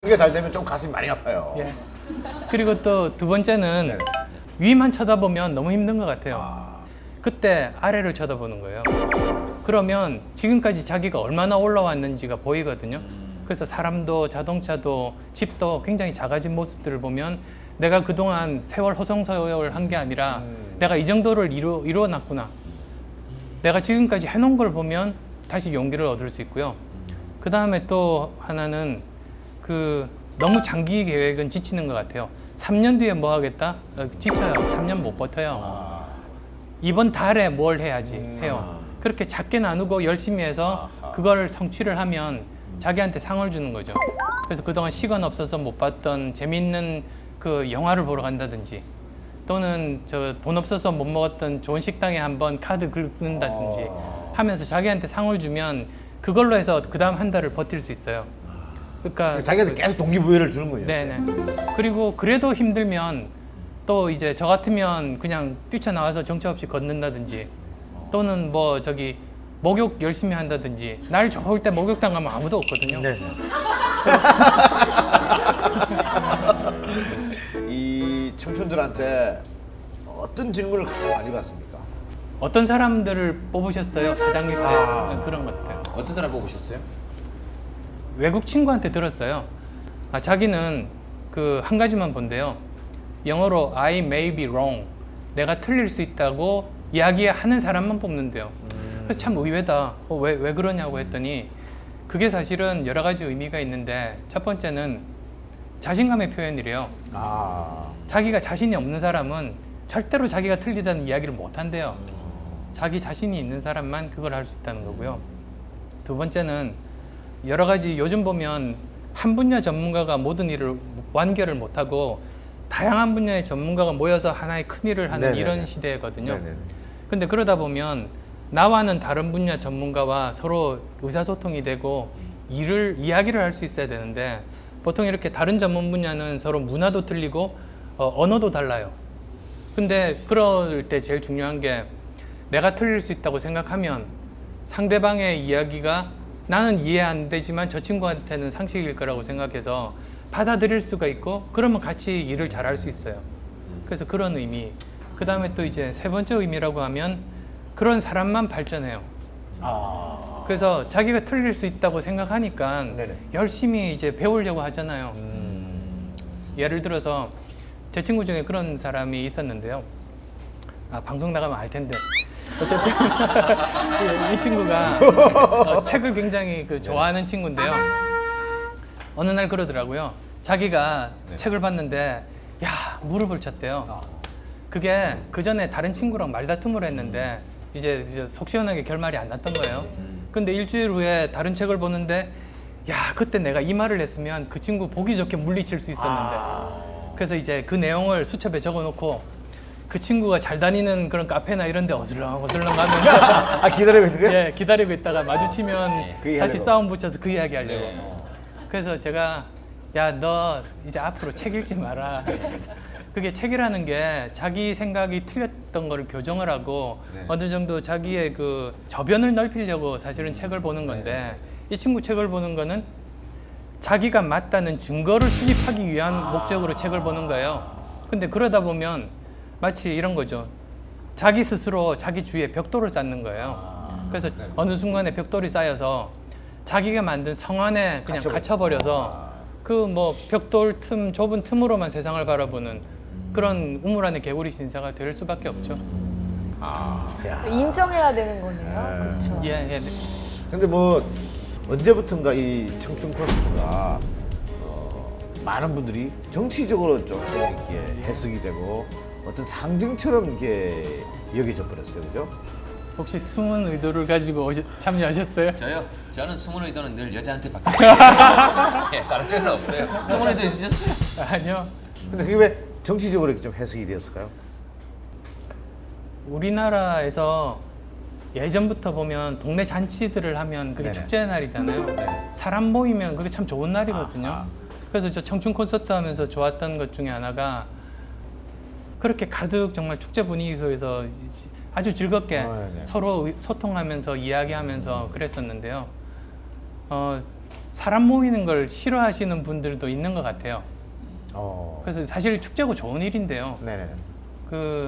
이게 잘 되면 좀 가슴이 많이 아파요. 예. 그리고 또 두 번째는 네네. 위만 쳐다보면 너무 힘든 것 같아요. 아, 그때 아래를 쳐다보는 거예요. 그러면 지금까지 자기가 얼마나 올라왔는지가 보이거든요. 그래서 사람도 자동차도 집도 굉장히 작아진 모습들을 보면 내가 그동안 세월 호송세월 한 게 아니라 내가 이 정도를 이루어놨구나. 내가 지금까지 해놓은 걸 보면 다시 용기를 얻을 수 있고요. 그 다음에 또 하나는 너무 장기 계획은 지치는 것 같아요. 3년 뒤에 뭐 하겠다? 지쳐요. 3년 못 버텨요. 이번 달에 뭘 해야지 해요. 그렇게 작게 나누고 열심히 해서 그걸 성취를 하면 자기한테 상을 주는 거죠. 그래서 그동안 시간 없어서 못 봤던 재밌는 그 영화를 보러 간다든지 또는 돈 없어서 못 먹었던 좋은 식당에 한번 카드 긁는다든지 하면서 자기한테 상을 주면 그걸로 해서 그 다음 한 달을 버틸 수 있어요. 그러니까 자기한테 계속 동기부여를 주는 거예요. 네네. 그리고 그래도 힘들면 또 이제 저 같으면 그냥 뛰쳐나와서 정처 없이 걷는다든지 또는 뭐 저기 목욕 열심히 한다든지 날 좋을 때 목욕탕 가면 아무도 없거든요. 네. 이 청춘들한테 어떤 질문을 가장 많이 받습니까? 어떤 사람들을 뽑으셨어요? 사장님 때 아. 그런 것들. 어떤 사람 뽑으셨어요? 외국 친구한테 들었어요. 자기는 그 한 가지만 본대요. 영어로 I may be wrong. 내가 틀릴 수 있다고 이야기하는 사람만 뽑는데요. 그래서 참 의외다. 왜 그러냐고 했더니 그게 사실은 여러 가지 의미가 있는데 첫 번째는 자신감의 표현이래요. 아, 자기가 자신이 없는 사람은 절대로 자기가 틀리다는 이야기를 못 한대요. 자기 자신이 있는 사람만 그걸 할 수 있다는 거고요. 두 번째는 여러 가지 요즘 보면 한 분야 전문가가 모든 일을 완결을 못하고 다양한 분야의 전문가가 모여서 하나의 큰 일을 하는 네네네. 이런 시대거든요. 네네. 근데 그러다 보면 나와는 다른 분야 전문가와 서로 의사소통이 되고 이야기를 할 수 있어야 되는데 보통 이렇게 다른 전문 분야는 서로 문화도 틀리고 언어도 달라요. 근데 그럴 때 제일 중요한 게 내가 틀릴 수 있다고 생각하면 상대방의 이야기가 나는 이해 안 되지만 저 친구한테는 상식일 거라고 생각해서 받아들일 수가 있고 그러면 같이 일을 잘 할 수 있어요. 그래서 그런 의미. 그 다음에 또 이제 세 번째 의미라고 하면 그런 사람만 발전해요. 아, 그래서 자기가 틀릴 수 있다고 생각하니까 네네. 열심히 이제 배우려고 하잖아요. 예를 들어서 제 친구 중에 그런 사람이 있었는데요. 방송 나가면 알 텐데. 어쨌든 이 친구가 책을 굉장히 좋아하는 친구인데요. 어느 날 그러더라고요. 자기가 책을 봤는데 무릎을 쳤대요. 그게 그 전에 다른 친구랑 말다툼을 했는데 이제 속 시원하게 결말이 안 났던 거예요. 근데 일주일 후에 다른 책을 보는데 그때 내가 이 말을 했으면 그 친구 보기 좋게 물리칠 수 있었는데 그래서 이제 그 내용을 수첩에 적어놓고 그 친구가 잘 다니는 그런 카페나 이런 데 어슬렁 가면 아 기다리고 있는 거예요? 예, 기다리고 있다가 마주치면 그 이야기 다시 하려고. 싸움 붙여서 그 이야기 하려고. 네. 그래서 제가 너 이제 앞으로 책 읽지 마라. 그게 책이라는 게 자기 생각이 틀렸던 거를 교정을 하고 어느 정도 자기의 그 저변을 넓히려고 사실은 책을 보는 건데 이 친구 책을 보는 거는 자기가 맞다는 증거를 수집하기 위한 목적으로 책을 보는 거예요. 근데 그러다 보면 마치 이런 거죠. 자기 스스로 자기 주위에 벽돌을 쌓는 거예요. 그래서 어느 순간에 벽돌이 쌓여서 자기가 만든 성 안에 그냥 갇혀버려서 그 뭐 벽돌 틈 좁은 틈으로만 세상을 바라보는 그런 우물 안의 개구리 신사가 될 수밖에 없죠. 야. 인정해야 되는 거네요. 그렇죠. 예. 근데 뭐 언제부턴가 이 청춘 콘서트가 많은 분들이 정치적으로 좀 이렇게 해석이 되고 어떤 상징처럼 이렇게 여겨져 버렸어요, 그죠? 혹시 숨은 의도를 가지고 참여하셨어요? 저요? 저는 숨은 의도는 늘 여자한테 받고 예, 다른 쪽은 없어요. 숨은 의도 있으셨어요? 아니요. 근데 그게 왜 정치적으로 이렇게 좀 해석이 되었을까요? 우리나라에서 예전부터 보면 동네 잔치들을 하면 그게 네네. 축제의 날이잖아요. 사람 모이면 그게 참 좋은 날이거든요. 그래서 저 청춘 콘서트 하면서 좋았던 것 중에 하나가 그렇게 가득 정말 축제 분위기 속에서 아주 즐겁게 네네. 서로 소통하면서 이야기하면서 그랬었는데요. 사람 모이는 걸 싫어하시는 분들도 있는 것 같아요. 어. 그래서 사실 축제고 좋은 일인데요. 네네. 그